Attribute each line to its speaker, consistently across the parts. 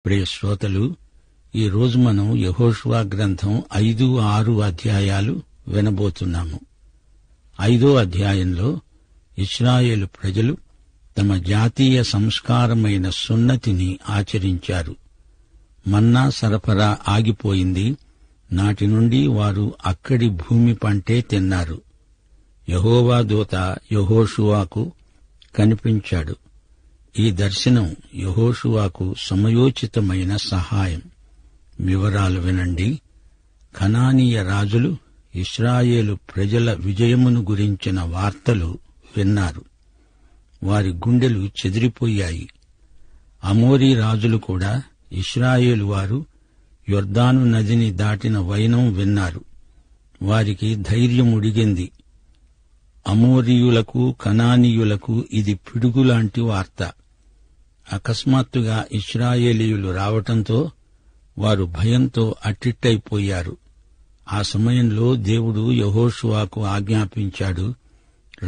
Speaker 1: ప్రియ శ్రోతలు, ఈరోజు మనం యెహోషువ గ్రంథం 5, 6 అధ్యాయాలు వినబోతున్నాము. 5వ అధ్యాయంలో ఇశ్రాయేలు ప్రజలు తమ జాతీయ సంస్కారమైన సున్నతిని ఆచరించారు. మన్నా సరఫరా ఆగిపోయింది. నాటి నుండి వారు అక్కడి భూమి పంటే తిన్నారు. యెహోవా దూత యెహోషువకు కనిపించాడు. ఈ దర్శనం యెహోషువకు సమయోచితమైన సహాయం. వివరాలు వినండి. కనానీయ రాజులు ఇశ్రాయేలు ప్రజల విజయమును గురించిన వార్తలు విన్నారు. వారి గుండెలు చెదిరిపోయాయి. అమోరీ రాజులు కూడా ఇశ్రాయేలు వారు యొర్దాను నదిని దాటిన వైనం విన్నారు. వారికి ధైర్యం ఉడిగింది. అమోరీయులకు, కనానీయులకు ఇది పిడుగులాంటి వార్త. అకస్మాత్తుగా ఇశ్రాయేలీయులు రావటంతో వారు భయంతో అట్టిట్టయిపోయారు. ఆ సమయంలో దేవుడు యెహోషువకు ఆజ్ఞాపించాడు,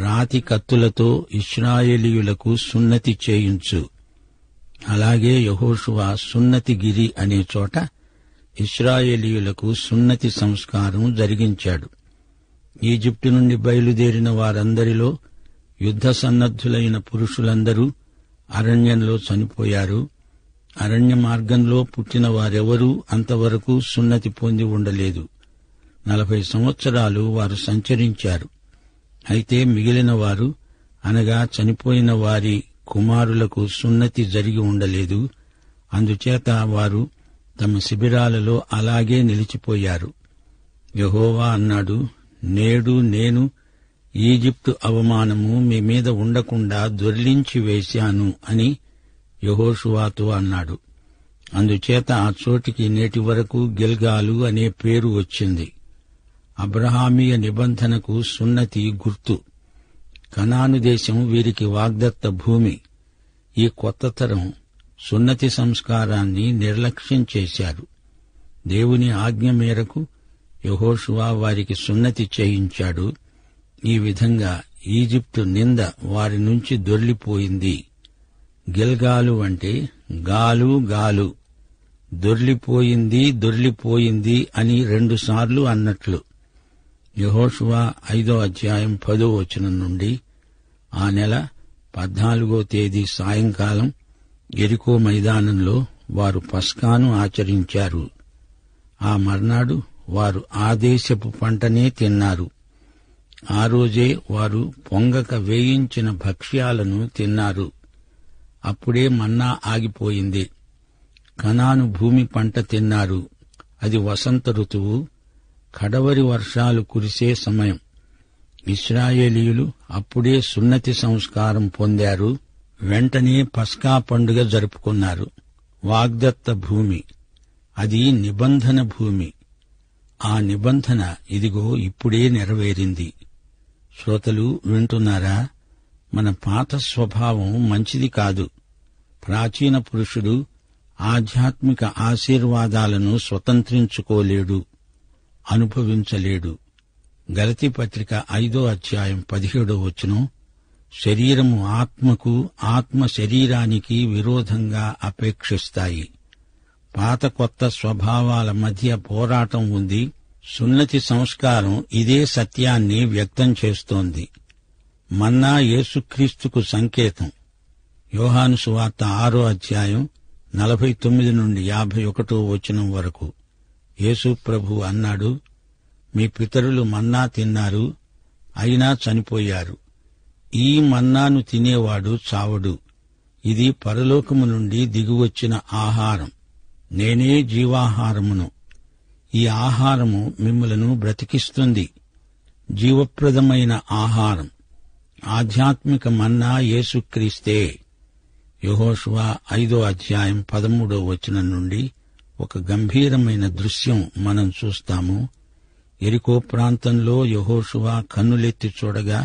Speaker 1: రాతి కత్తులతో ఇశ్రాయేలీయులకు సున్నతి చేయించు. అలాగే యెహోషువ సున్నతిగిరి అనే చోట ఇశ్రాయేలీయులకు సున్నతి సంస్కారం జరిగించాడు. ఈజిప్టు నుండి బయలుదేరిన వారందరిలో యుద్ధ సన్నద్ధులైన పురుషులందరూ అరణ్యంలో చనిపోయారు. అరణ్య మార్గంలో పుట్టిన వారెవరూ అంతవరకు సున్నతి పొంది ఉండలేదు. 40 సంవత్సరాలు వారు సంచరించారు. అయితే మిగిలిన వారు, అనగా చనిపోయిన వారి కుమారులకు సున్నతి జరిగి ఉండలేదు. అందుచేత వారు తమ శిబిరాలలో అలాగే నిలిచిపోయారు. యెహోవా అన్నాడు, నేడు నేను ఈజిప్టు అవమానము మీ మీద ఉండకుండా దొర్లించి వేశాను అని యెహోషువతో అన్నాడు. అందుచేత ఆ చోటికి నేటి వరకు గిల్గాలు అనే పేరు వచ్చింది. అబ్రహామీయ నిబంధనకు సున్నతి గుర్తు. కనాను దేశం వీరికి వాగ్దత్త భూమి. ఈ కొత్త తరం సున్నతి సంస్కారాన్ని నిర్లక్ష్యం చేశారు. దేవుని ఆజ్ఞ మేరకు యెహోషువ వారికి సున్నతి చేయించాడు. ఈ విధంగా ఈజిప్టు నింద వారి నుంచి దొర్లిపోయింది. గిల్గాలు అంటే గాలు గాలు, దొర్లిపోయింది అని 2 సార్లు అన్నట్లు. యెహోషువ 5వ అధ్యాయం 10వ వచనం నుండి, ఆ నెల 14వ తేదీ సాయంకాలం యెరికో మైదానంలో వారు పస్కాను ఆచరించారు. ఆ మర్నాడు వారు ఆ దేశపు పంటనే తిన్నారు. ఆ రోజే వారు పొంగక వేయించిన భక్ష్యాలను తిన్నారు. అప్పుడే మన్నా ఆగిపోయింది. కనాను భూమి పంట తిన్నారు. అది వసంత ఋతువు, కడవరి వర్షాలు కురిసే సమయం. ఇశ్రాయేలీయులు అప్పుడే సున్నతి సంస్కారం పొందారు. వెంటనే పస్కా పండుగ జరుపుకున్నారు. వాగ్దత్త భూమి, అది నిబంధన భూమి. ఆ నిబంధన ఇదిగో ఇప్పుడే నెరవేరింది. శ్రోతలు వింటున్నారా? మన పాత స్వభావం మంచిది కాదు. ప్రాచీన పురుషుడు ఆధ్యాత్మిక ఆశీర్వాదాలను స్వతంత్రించుకోలేడు, అనుభవించలేడు. గలతీ పత్రిక 5వ అధ్యాయం 17వ వచనం, శరీరము ఆత్మకు, ఆత్మ శరీరానికి విరోధంగా అపేక్షిస్తాయి. పాత కొత్త స్వభావాల మధ్య పోరాటం ఉంది. సున్నతి సంస్కారం ఇదే సత్యాన్ని వ్యక్తం చేస్తోంది. మన్నా యేసుక్రీస్తుకు సంకేతం. యోహాను సువార్త 6వ అధ్యాయం 49 నుండి 51వ వచనం వరకు యేసు ప్రభు అన్నాడు, మీ పితరులు మన్నా తిన్నారు, అయినా చనిపోయారు. ఈ మన్నాను తినేవాడు చావడు. ఇది పరలోకము నుండి దిగివచ్చిన ఆహారం. నేనే జీవాహారమును. ఈ ఆహారము మిమ్ములను బ్రతికిస్తుంది. జీవప్రదమైన ఆహారం, ఆధ్యాత్మిక మన్నా యేసుక్రీస్తే. యెహోషువ 5వ అధ్యాయం 13వ వచనం నుండి ఒక గంభీరమైన దృశ్యం మనం చూస్తాము. యెరికో ప్రాంతంలో యెహోషువ కన్నులెత్తి చూడగా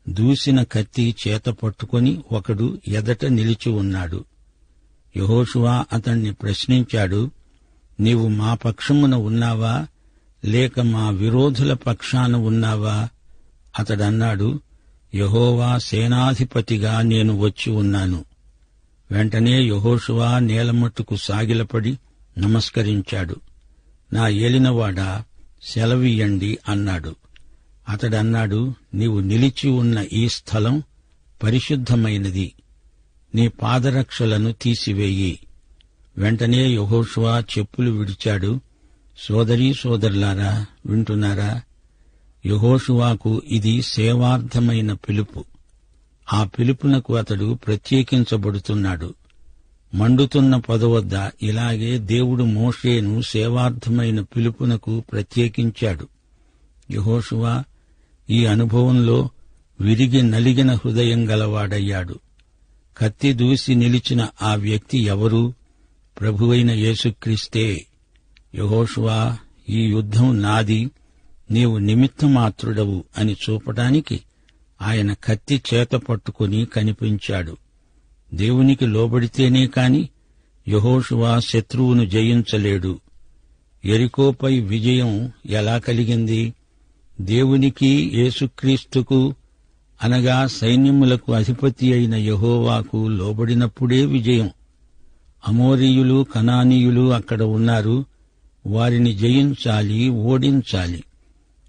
Speaker 1: దూసిన కత్తి చేత పట్టుకొని ఒకడు ఎదట నిలిచి ఉన్నాడు. యెహోషువ అతణ్ణి ప్రశ్నించాడు, నీవు మా పక్షమున ఉన్నావా, లేక మా విరోధుల పక్షాన ఉన్నావా? అతడన్నాడు, యెహోవా సేనాధిపతిగా నేను వచ్చి ఉన్నాను. వెంటనే యెహోషువ నేలమట్టుకు సాగిలపడి నమస్కరించాడు. నా ఏలినవాడా, సెలవియ్యండి అన్నాడు. అతడన్నాడు, నీవు నిలిచి ఉన్న ఈ స్థలం పరిశుద్ధమైనది. నీ పాదరక్షలను తీసివేయి. వెంటనే యెహోషువ చెప్పులు విడిచాడు. సోదరీ సోదరులారా, వింటున్నారా? యెహోషువకు ఇది సేవార్థమైన పిలుపు. ఆ పిలుపునకు అతడు ప్రత్యేకించబడుతున్నాడు. మండుతున్న పొదవద్ద ఇలాగే దేవుడు మోషేను సేవార్థమైన పిలుపునకు ప్రత్యేకించాడు. యెహోషువ ఈ అనుభవంలో విరిగి నలిగిన హృదయం గలవాడయ్యాడు. కత్తి దూసి నిలిచిన ఆ వ్యక్తి ఎవరు? ప్రభువైన యేసుక్రీస్తే. యెహోషువ, ఈ యుద్ధం నాది, నీవు నిమిత్తమాత్రుడవు అని చూపటానికి ఆయన కత్తి చేత పట్టుకుని కనిపించాడు. దేవునికి లోబడితేనే కాని యెహోషువ శత్రువును జయించలేడు. యెరికోపై విజయం ఎలా కలిగింది? దేవునికి, యేసుక్రీస్తుకు అనగా సైన్యములకు అధిపతి అయిన యెహోవాకు లోబడినప్పుడే విజయం. అమోరీయులు, కనానీయులు అక్కడ ఉన్నారు. వారిని జయించాలి, ఓడించాలి.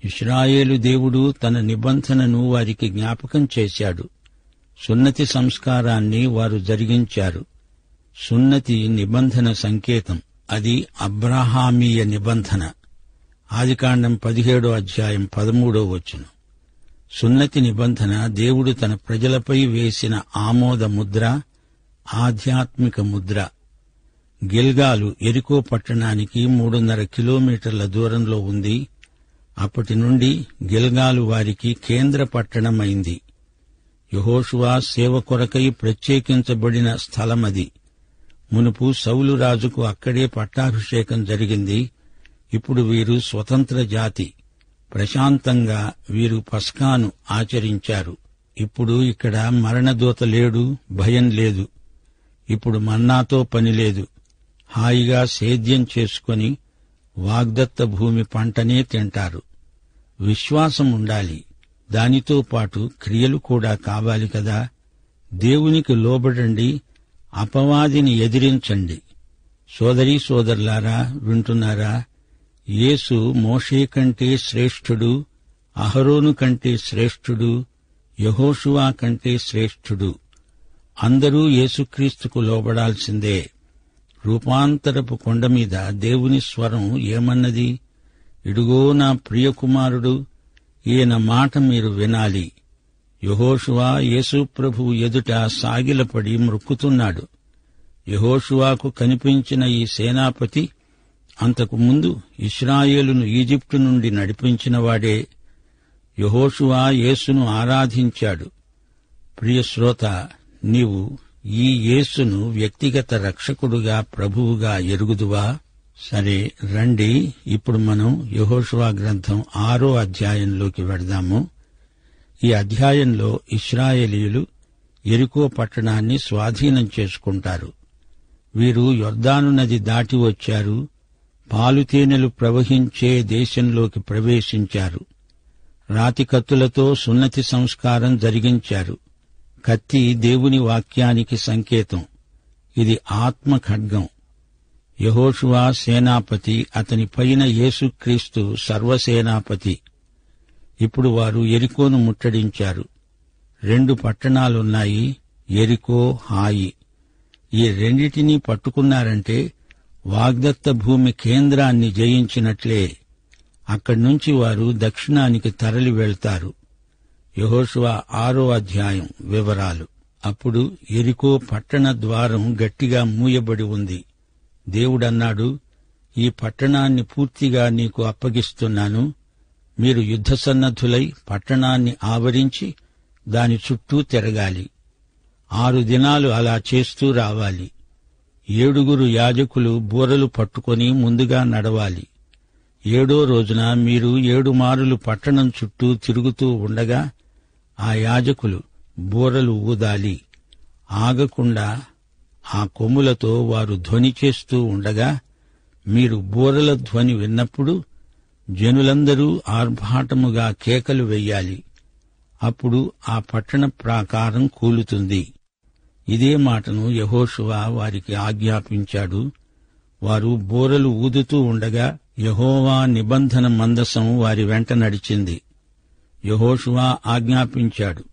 Speaker 1: ఇశ్రాయేలు దేవుడు తన నిబంధనను వారికి జ్ఞాపకం చేశాడు. సున్నతి సంస్కారాన్ని వారు జరిగించారు. సున్నతి నిబంధన సంకేతం. అది అబ్రాహామీయ నిబంధన. ఆదికాండం 17వ అధ్యాయం 13వ వచనం. సున్నతి నిబంధన దేవుడు తన ప్రజలపై వేసిన ఆమోద ముద్ర, ఆధ్యాత్మిక ముద్ర. గిల్గాలు యెరికో పట్టణానికి 3.5 కిలోమీటర్ల దూరంలో ఉంది. అప్పటి నుండి గిల్గాలు వారికి కేంద్ర పట్టణమైంది. యెహోషువ సేవ కొరకై ప్రత్యేకించబడిన స్థలమది. మునుపు సౌలు రాజుకు అక్కడే పట్టాభిషేకం జరిగింది. ఇప్పుడు వీరు స్వతంత్ర జాతి. ప్రశాంతంగా వీరు పస్కాను ఆచరించారు. ఇప్పుడు ఇక్కడ మరణదూత లేడు, భయం లేదు. ఇప్పుడు మన్నాతో పనిలేదు. హాయిగా సేద్యం చేసుకుని వాగ్దత్త భూమి పంటనే తింటారు. విశ్వాసం ఉండాలి. దానితో పాటు క్రియలు కూడా కావాలి కదా. దేవునికి లోబడండి, అపవాదిని ఎదిరించండి. సోదరీ సోదరులారా, వింటున్నారా? యేసు మోషే కంటే శ్రేష్ఠుడు, అహరోను కంటే శ్రేష్ఠుడు, యెహోషువ కంటే శ్రేష్ఠుడు. అందరూ యేసుక్రీస్తుకు లోబడాల్సిందే. రూపాంతరపు కొండమీద దేవుని స్వరం ఏమన్నది? ఇడుగో నా ప్రియకుమారుడు, ఈయన మాట మీరు వినాలి. యెహోషువ యేసు ప్రభువు ఎదుట సాగిలపడి మ్రొక్కుతున్నాడు. యెహోషువకు కనిపించిన ఈ సేనాపతి అంతకు ముందు ఇశ్రాయేలును ఈజిప్టు నుండి నడిపించినవాడే. యెహోషువ యేసును ఆరాధించాడు. ప్రియశ్రోత, నీవు ఈ యేసును వ్యక్తిగత రక్షకుడుగా, ప్రభువుగా ఎరుగుదువా? సరే, రండి ఇప్పుడు మనం యెహోషువ గ్రంథం 6వ అధ్యాయంలోకి వెడదాము. ఈ అధ్యాయంలో ఇశ్రాయేలీయులు యెరికో పట్టణాన్ని స్వాధీనం చేసుకుంటారు. వీరు యొర్దాను నది దాటి వచ్చారు. పాలుతేనెలు ప్రవహించే దేశంలోకి ప్రవేశించారు. రాతి కత్తులతో సున్నతి సంస్కారం జరిగించారు. కత్తి దేవుని వాక్యానికి సంకేతం. ఇది ఆత్మ ఖడ్గం. యెహోషువ సేనాపతి, అతని పైన యేసుక్రీస్తు సర్వసేనాపతి. ఇప్పుడు వారు యెరికోను ముట్టడించారు. 2 పట్టణాలున్నాయి, యెరికో, హాయి. ఈ రెండిటినీ పట్టుకున్నారంటే వాగ్దత్త భూమి కేంద్రాన్ని జయించినట్లే. అక్కడ్నుంచి వారు దక్షిణానికి తరలి వెళ్తారు. యెహోషువ 6వ అధ్యాయం వివరాలు. అప్పుడు యెరికో పట్టణ ద్వారం గట్టిగా మూయబడి ఉంది. దేవుడన్నాడు, ఈ పట్టణాన్ని పూర్తిగా నీకు అప్పగిస్తున్నాను. మీరు యుద్ధసన్నద్ధులై పట్టణాన్ని ఆవరించి దాని చుట్టూ తిరగాలి. 6 దినాలు అలా చేస్తూ రావాలి. 7 యాజకులు బూరలు పట్టుకొని ముందుగా నడవాలి. 7వ రోజున మీరు 7 మారులు పట్టణం చుట్టూ తిరుగుతూ ఉండగా ఆ యాజకులు బూరలు ఊదాలి. ఆగకుండా ఆ కొమ్ములతో వారు ధ్వని చేస్తూ ఉండగా మీరు బూరల ధ్వని విన్నప్పుడు జనులందరూ ఆర్భాటముగా కేకలు వెయ్యాలి. అప్పుడు ఆ పట్టణ ప్రాకారం కూలుతుంది. ఇదే మాటను యెహోషువ వారికి ఆజ్ఞాపించాడు. వారు బూరలు ఊదుతూ ఉండగా యెహోవా నిబంధన మందసం వారి వెంట నడిచింది. యెహోషువ ఆజ్ఞాపించాడు,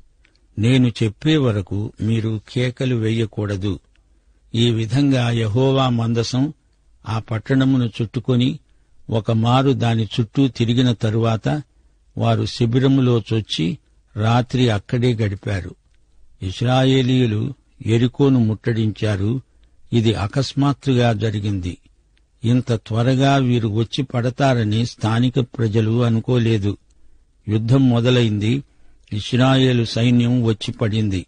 Speaker 1: నేను చెప్పే వరకు మీరు కేకలు వేయకూడదు. ఈ విధంగా యెహోవా మందసం ఆ పట్టణమును చుట్టుకొని ఒకమారు దాని చుట్టూ తిరిగిన తరువాత వారు శిబిరములో చొచ్చి రాత్రి అక్కడే గడిపారు. ఇశ్రాయేలీయులు యెరికోను ముట్టడించారు. ఇది అకస్మాత్తుగా జరిగింది. ఇంత త్వరగా వీరు వచ్చి పడతారని స్థానిక ప్రజలు అనుకోలేదు. యుద్ధం మొదలైంది. ఇశ్రాయేలు సైన్యం వచ్చి పడింది.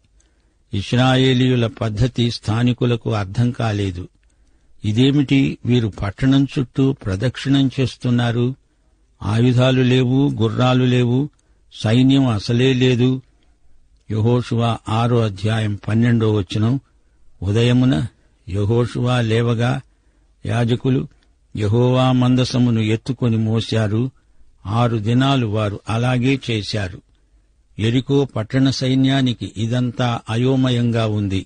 Speaker 1: ఇశ్రాయేలీయుల పద్ధతి స్థానికులకు అర్థం కాలేదు. ఇదేమిటి, వీరు పట్టణం చుట్టూ ప్రదక్షిణం చేస్తున్నారు? ఆయుధాలు లేవు, గుర్రాలు లేవు, సైన్యం అసలే లేదు. యెహోషువ 6:12 ఉదయమున యెహోషువ లేవగా యాజకులు యెహోవా మందసమును ఎత్తుకొని మోశారు. 6 దినాలు వారు అలాగే చేశారు. యెరికో పట్టణ సైన్యానికి ఇదంతా అయోమయంగా ఉంది.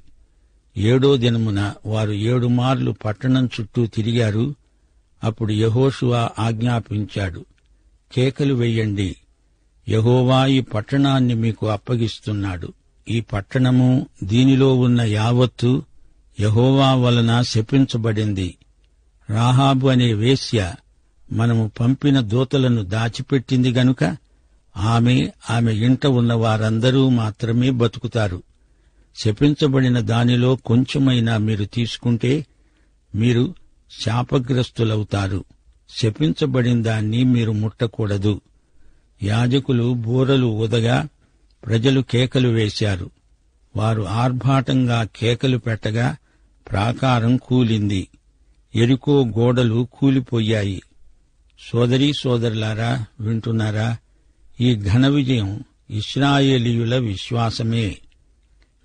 Speaker 1: 7వ దినమున వారు 7 మార్లు పట్టణం చుట్టూ తిరిగారు. అప్పుడు యెహోషువ ఆజ్ఞాపించాడు, కేకలు వెయ్యండి. యెహోవా ఈ పట్టణాన్ని మీకు అప్పగిస్తున్నాడు. ఈ పట్టణము, దీనిలో ఉన్న యావత్తు యెహోవా వలన శపించబడింది. రాహాబు అనే వేశ్య మనము పంపిన దూతలను దాచిపెట్టింది గనుక ఆమె ఇంట ఉన్న వారందరూ మాత్రమే బతుకుతారు. శపించబడిన దానిలో కొంచెమైనా మీరు తీసుకుంటే మీరు శాపగ్రస్తులవుతారు. శపించబడిన దాన్ని మీరు ముట్టకూడదు. యాజకులు బూరలు ఊదగా ప్రజలు కేకలు వేశారు. వారు ఆర్భాటంగా కేకలు పెట్టగా ప్రాకారం కూలింది. యెరికో గోడలు కూలిపోయాయి. సోదరీ సోదరులారా, వింటున్నారా? ఈ ఘన విజయం ఇశ్రాయేలీయుల విశ్వాసమే.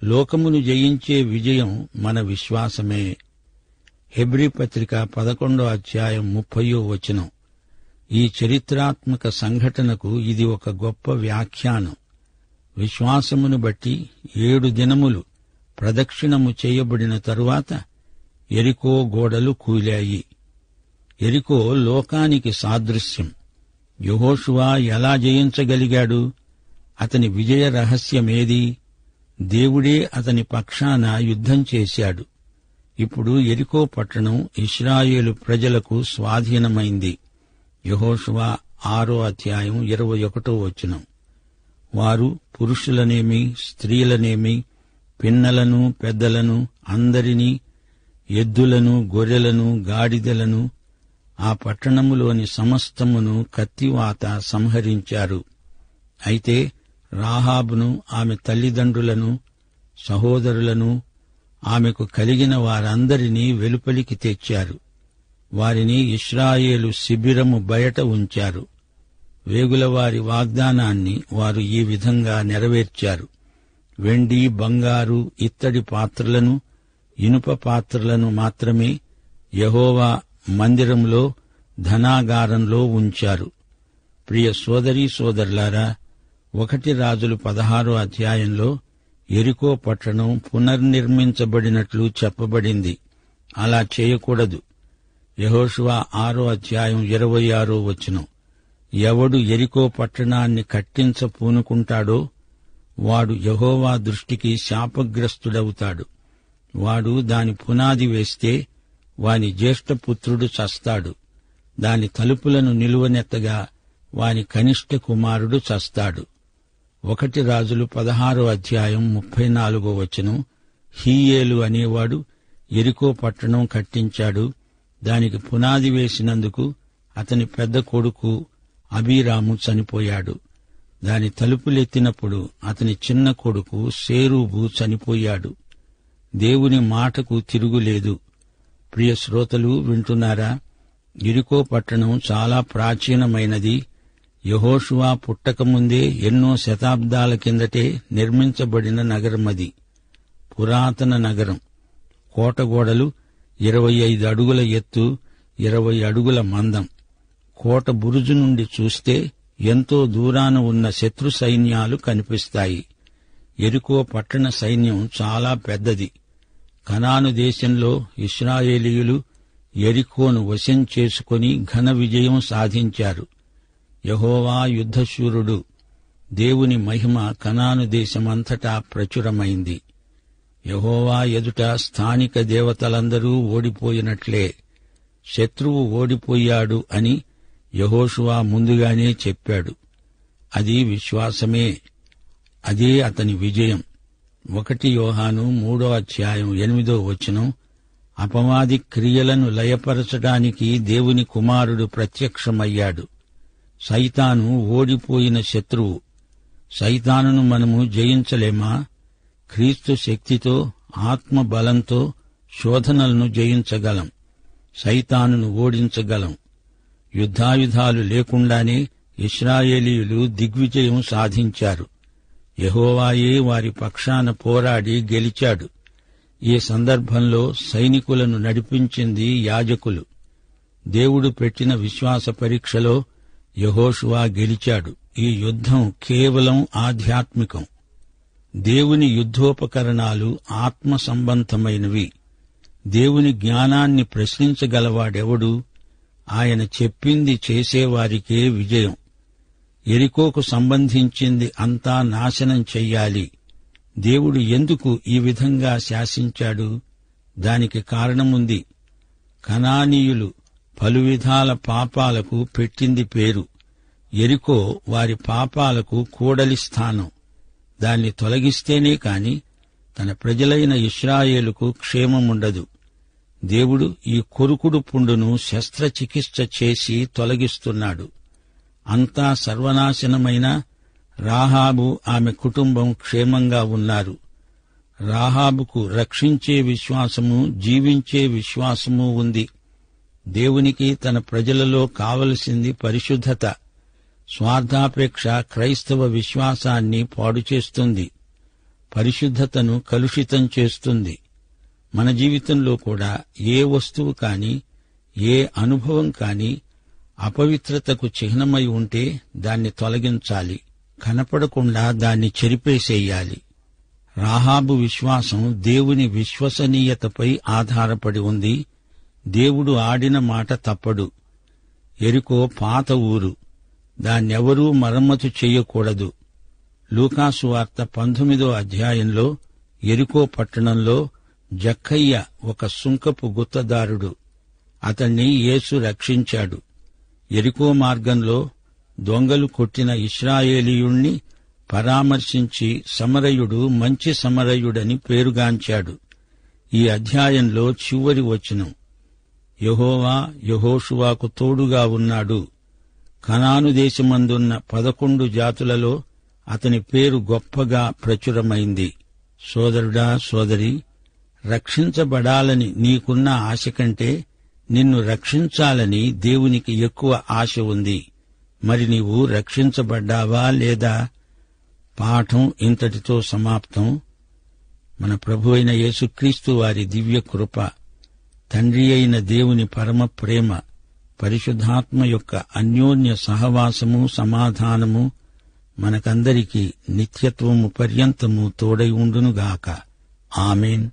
Speaker 1: లోకమును జయించే విజయం మన విశ్వాసమే. హెబ్రీ పత్రిక 11:30 ఈ చరిత్రాత్మక సంఘటనకు ఇది ఒక గొప్ప వ్యాఖ్యానం. విశ్వాసమును బట్టి 7 దినములు ప్రదక్షిణము చేయబడిన తరువాత యెరికో గోడలు కూలాయి. యెరికో లోకానికి సాదృశ్యం. యెహోషువ ఎలా జయించగలిగాడు? అతని విజయ రహస్యమేది? దేవుడే అతని పక్షాన యుద్ధం చేశాడు. ఇప్పుడు యెరికో పట్టణం ఇశ్రాయేలు ప్రజలకు స్వాధీనమైంది. యెహోషువ 6:21 వారు పురుషులనేమి స్త్రీలనేమి పిన్నలను పెద్దలను అందరినీ, ఎద్దులను గొర్రెలను గాడిదలను, ఆ పట్టణములోని సమస్తమును కత్తివాత సంహరించారు. అయితే రాహాబును, ఆమె తల్లిదండ్రులను, సహోదరులను, ఆమెకు కలిగిన వారందరినీ వెలుపలికి తెచ్చారు. వారిని ఇశ్రాయేలు శిబిరము బయట ఉంచారు. వేగులవారి వాగ్దానాన్ని వారు ఈ విధంగా నెరవేర్చారు. వెండి, బంగారు, ఇత్తడి పాత్రలను, ఇనుప పాత్రలను మాత్రమే యెహోవా మందిరంలో, ధనాగారంలో ఉంచారు. ప్రియ సోదరీ సోదరులారా, 1 రాజులు 16 యెరికో పట్టణం పునర్నిర్మించబడినట్లు చెప్పబడింది. అలా చేయకూడదు. యెహోషువ 6:26 ఎవడు యెరికో పట్టణాన్ని కట్టించపూనుకుంటాడో వాడు యెహోవా దృష్టికి శాపగ్రస్తుడవుతాడు. వాడు దాని పునాది వేస్తే వాని జ్యేష్ఠపుత్రుడు చస్తాడు. దాని తలుపులను నిలువనెత్తగా వాని కనిష్ఠ కుమారుడు చస్తాడు. 1 రాజులు 16:34 హీయేలు అనేవాడు యెరికో పట్టణం కట్టించాడు. దానికి పునాది వేసినందుకు అతని పెద్ద కొడుకు అబీరాము చనిపోయాడు. దాని తలుపులెత్తినప్పుడు అతని చిన్న కొడుకు సేరూబు చనిపోయాడు. దేవుని మాటకు తిరుగులేదు. ప్రియ శ్రోతలు, వింటున్నారా? యెరికో పట్టణం చాలా ప్రాచీనమైనది. యెహోషువ పుట్టకముందే ఎన్నో శతాబ్దాల కిందటే నిర్మించబడిన నగరమది. పురాతన నగరం. కోటగోడలు 25 అడుగుల ఎత్తు, 20 అడుగుల మందం. కోట బురుజు నుండి చూస్తే ఎంతో దూరాన ఉన్న శత్రు సైన్యాలు కనిపిస్తాయి. యెరికో పట్టణ సైన్యం చాలా పెద్దది. కనాను దేశంలో ఇశ్రాయేలీయులు యెరికోను వశం చేసుకుని ఘన విజయం సాధించారు. యెహోవా యుద్ధశూరుడు. దేవుని మహిమ కనాను దేశమంతటా ప్రచురమైంది. యెహోవా ఎదుట స్థానిక దేవతలందరూ ఓడిపోయినట్లే. శత్రువు ఓడిపోయాడు అని యెహోషువ ముందుగానే చెప్పాడు. అది విశ్వాసమే. అదే అతని విజయం. 1 యోహాను 3:8 అపవాది క్రియలను లయపరచడానికి దేవుని కుమారుడు ప్రత్యక్షమయ్యాడు. సైతాను ఓడిపోయిన శత్రువు. సైతానును మనము జయించలేమా? క్రీస్తు శక్తితో, ఆత్మ బలంతో శోధనలను జయించగలం. సైతానును ఓడించగలం. యుద్ధాయుధాలు లేకుండానే ఇశ్రాయేలీయులు దిగ్విజయం సాధించారు. యెహోవాయే వారి పక్షాన పోరాడి గెలిచాడు. ఈ సందర్భంలో సైనికులను నడిపించింది యాజకులు. దేవుడు పెట్టిన విశ్వాస పరీక్షలో యెహోషువ గెలిచాడు. ఈ యుద్ధం కేవలం ఆధ్యాత్మికం. దేవుని యుద్ధోపకరణాలు ఆత్మ సంబంధమైనవి. దేవుని జ్ఞానాన్ని ప్రశ్నించగలవాడెవడు? ఆయన చెప్పింది చేసేవారికే విజయం. యెరికోకు సంబంధించింది అంతా నాశనం చెయ్యాలి. దేవుడు ఎందుకు ఈ విధంగా శాసించాడు? దానికి కారణముంది. కనానీయులు పలువిధాల పాపాలకు పెట్టింది పేరు. యెరికో వారి పాపాలకు కూడలి స్థానం. దాన్ని తొలగిస్తేనే కాని తన ప్రజలైన ఇశ్రాయేలుకు క్షేమముండదు. దేవుడు ఈ కొరుకుడు పుండును శస్త్రచికిత్స చేసి తొలగిస్తున్నాడు. అంతా సర్వనాశనమైన రాహాబు ఆమె కుటుంబం క్షేమంగా ఉన్నారు. రాహాబుకు రక్షించే విశ్వాసము, జీవించే విశ్వాసము ఉంది. దేవునికి తన ప్రజలలో కావలసింది పరిశుద్ధత. స్వార్థాపేక్ష క్రైస్తవ విశ్వాసాన్ని పాడుచేస్తుంది, పరిశుద్ధతను కలుషితం చేస్తుంది. మన జీవితంలో కూడా ఏ వస్తువు కాని, ఏ అనుభవం కాని అపవిత్రతకు చిహ్నమై ఉంటే దాన్ని తొలగించాలి. కనపడకుండా దాన్ని చెరిపేసేయాలి. రాహాబు విశ్వాసం దేవుని విశ్వసనీయతపై ఆధారపడి ఉంది. దేవుడు ఆడిన మాట తప్పడు. యెరికో పాత ఊరు. దాన్నెవరూ మరమ్మతు చెయ్యకూడదు. లూకాసు వార్త 19 యెరికో పట్టణంలో జక్కయ్య ఒక సుంకపు గుత్తదారుడు. అతణ్ణి యేసు రక్షించాడు. యెరికో మార్గంలో దొంగలు కొట్టిన ఇశ్రాయేలీయుణ్ణి పరామర్శించి సమరయుడు మంచి సమరయుడని పేరుగాంచాడు. ఈ అధ్యాయంలో చివరి వచనం, యెహోవా యెహోషువకు తోడుగా ఉన్నాడు. కనాను దేశమందున్న 11 జాతులలో అతని పేరు గొప్పగా ప్రచురమైంది. సోదరుడా, సోదరి, రక్షించబడాలని నీకున్న ఆశ కంటే నిన్ను రక్షించాలని దేవునికి ఎక్కువ ఆశ ఉంది. మరి నీవు రక్షించబడ్డావా లేదా? పాఠం ఇంతటితో సమాప్తం. మన ప్రభు అయిన యేసుక్రీస్తు వారి దివ్య కృప, తండ్రి అయిన దేవుని పరమ ప్రేమ, పరిశుద్ధాత్మ యొక్క అన్యోన్య సహవాసము, సమాధానము మనకందరికీ నిత్యత్వము పర్యంతము తోడై ఉండునుగాక. ఆమేన్.